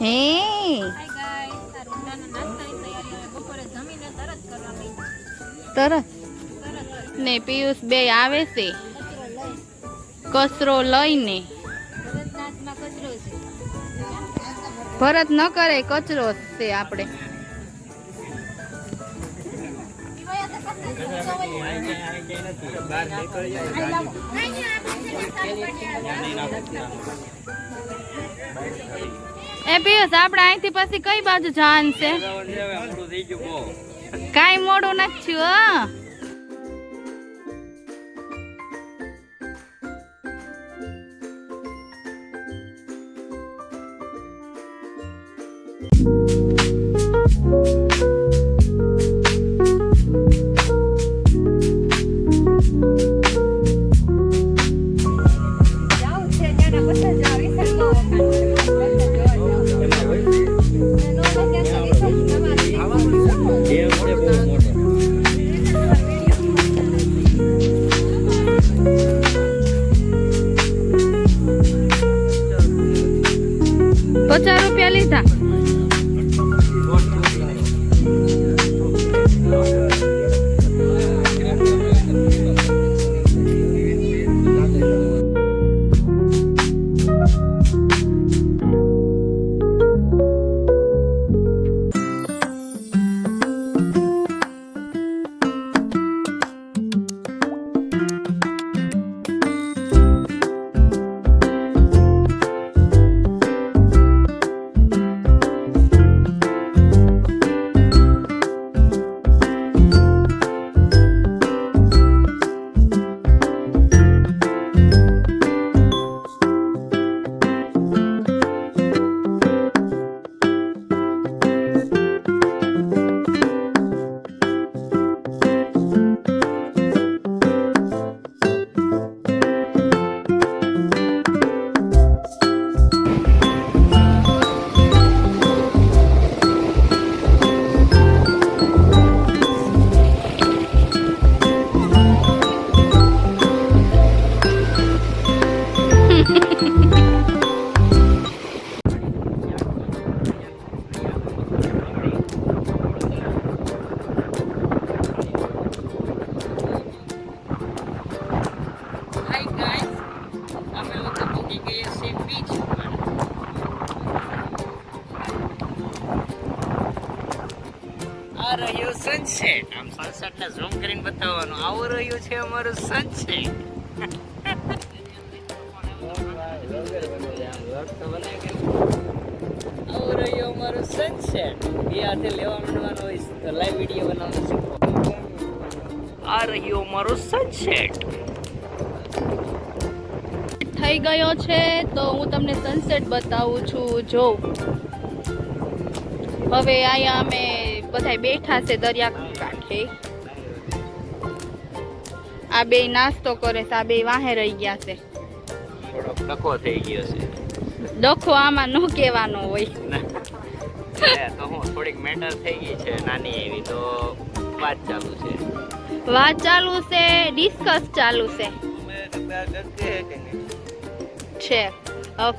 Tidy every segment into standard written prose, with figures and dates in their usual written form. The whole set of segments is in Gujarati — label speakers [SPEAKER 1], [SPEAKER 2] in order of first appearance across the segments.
[SPEAKER 1] હે તરત ને પિયુષ બે આવે છે કચરો લઈને. ભરત ન કરે કચરો છે આપણે. એ પિયુષ આપણે અહીંથી પછી કઈ બાજુ જવાનું છે? કાઈ મોડું નથી થયું. ₹50 લીધા. સનસેટ આમ સનસેટ ને ઝૂમ કરીને બતાવવાનું. આવું રહ્યું છે અમારું સનસેટ. આવું રહ્યું અમારું સનસેટ. એ હાથે લેવા માંડવાનું હોય તો લાઈવ વિડીયો બનાવવાનું શીખો. આ રહ્યું અમારું સનસેટ. થઈ ગયો છે તો હું તમને સનસેટ બતાવું છું. જો હવે અહીંયા અમે બધા બેઠા છે દરિયા કાંઠે. આ બે નાસ્તો કરે છે, આ બે વાહે રહી ગયા છે.
[SPEAKER 2] થોડોક ડખો થઈ ગયો છે.
[SPEAKER 1] ડખો આમાં ન કહેવાનો હોય.
[SPEAKER 2] તો હું થોડીક મેટર થઈ ગઈ છે નાની એવી, તો વાત ચાલુ છે.
[SPEAKER 1] વાત ચાલુ છે, ડિસ્કસ ચાલુ છે.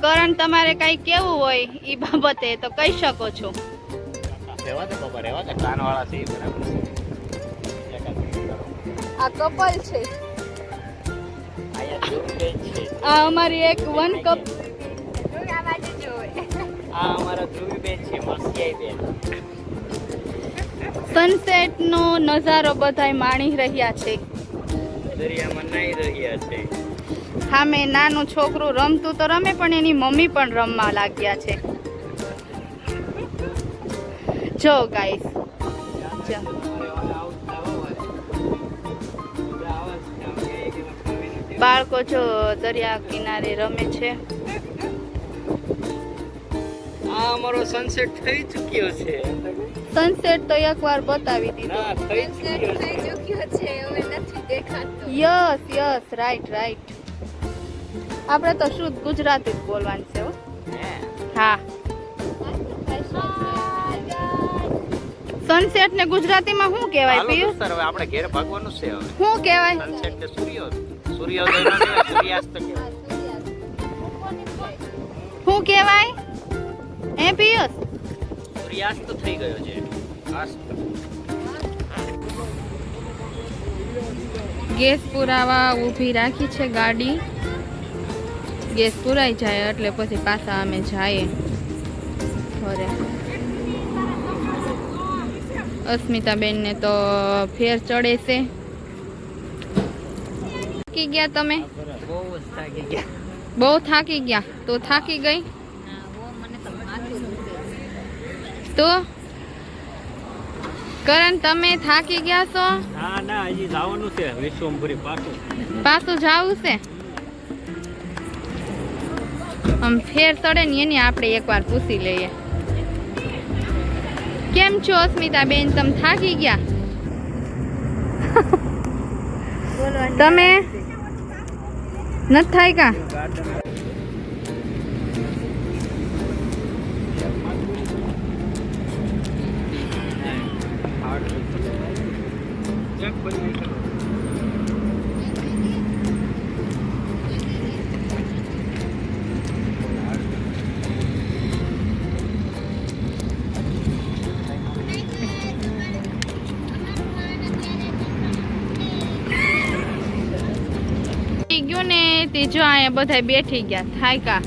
[SPEAKER 1] કરણ તમારે કઈ કેવું હોય ઈ બાબતે તો કહી શકો છો.
[SPEAKER 2] રહેવા દે બાબા, રહેવા દે. કાનવાળા છે બરાબર છે.
[SPEAKER 1] આ કપલ છે.
[SPEAKER 2] આયા ધ્રુવીબેન છે.
[SPEAKER 1] આ અમારી એક વન કપ.
[SPEAKER 2] આ અમારા ધ્રુવીબેન છે, મસ્યાઈ બેન.
[SPEAKER 1] સનસેટ નો નજારો બધાય માણી રહ્યા છે.
[SPEAKER 2] દરિયામાં નાઈ રહ્યા છે.
[SPEAKER 1] સામે નાનું છોકરું રમતું તો રમે, પણ એની મમ્મી પણ રમવા લાગ્યા છે. જો ગાઈસ, બાળકો જો દરિયા કિનારે રમે છે.
[SPEAKER 2] આ અમારો સનસેટ થઈ ચૂક્યો છે.
[SPEAKER 1] સનસેટ તો એકવાર બતાવી દીધો.
[SPEAKER 2] ના, થઈ ચૂક્યો છે.
[SPEAKER 1] હવે નથી દેખાતું. Yes yes, right right. આપણે તો શુદ્ધ ગુજરાતી જ બોલવાનું છે. હા, સનસેટ ને ગુજરાતીમાં શું કહેવાય પિયુષ?
[SPEAKER 2] હવે આપણે ઘેર ભાગવાનું છે. હવે
[SPEAKER 1] શું કહેવાય?
[SPEAKER 2] સનસેટ ને સૂર્યોદય નો કહેવાય, સૂર્યાસ્ત કહેવાય.
[SPEAKER 1] શું કહેવાય?
[SPEAKER 3] હે પિયુષ
[SPEAKER 2] સૂર્યાસ્ત થઈ ગયો છે આસ્ત
[SPEAKER 3] ગેસ પુરાવા ઊભી રાખી છે ગાડી. ગેસ પુરાઈ જાય એટલે પછી પાછા અમે જઈએ ઘરે. અસ્મિતાબેનને તો ફેર ચડે છે. થાકી ગયા તમે?
[SPEAKER 1] બહુ જ થાકી ગયા.
[SPEAKER 3] બહુ થાકી ગયા? તો થાકી ગઈ તો કરણ તમે થાકી ગયા છો?
[SPEAKER 2] ના ના હજી જવાનું છે વિશ્વમભરી
[SPEAKER 3] પાછું જાવું છે? આમ ફેર ચડે ને એની આપણે એકવાર પૂછી લઈએ. કેમ છો અસ્મિતાબેન, તમે થાકી ગયા? તમે નથી થાક્યા? ગયું ને તે જો અહીંયા બધા બેઠી ગયા થાક્યા.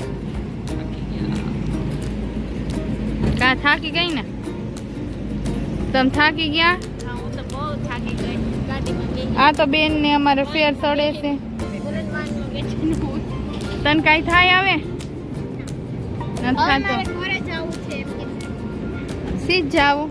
[SPEAKER 3] કા થાકી ગઈ ને? તમે થાકી ગયા? આ તો બેન ને અમારે ફેર ચડે છે. તને કઈ થાય આવે? નથી થાતું. સીધ જાવું.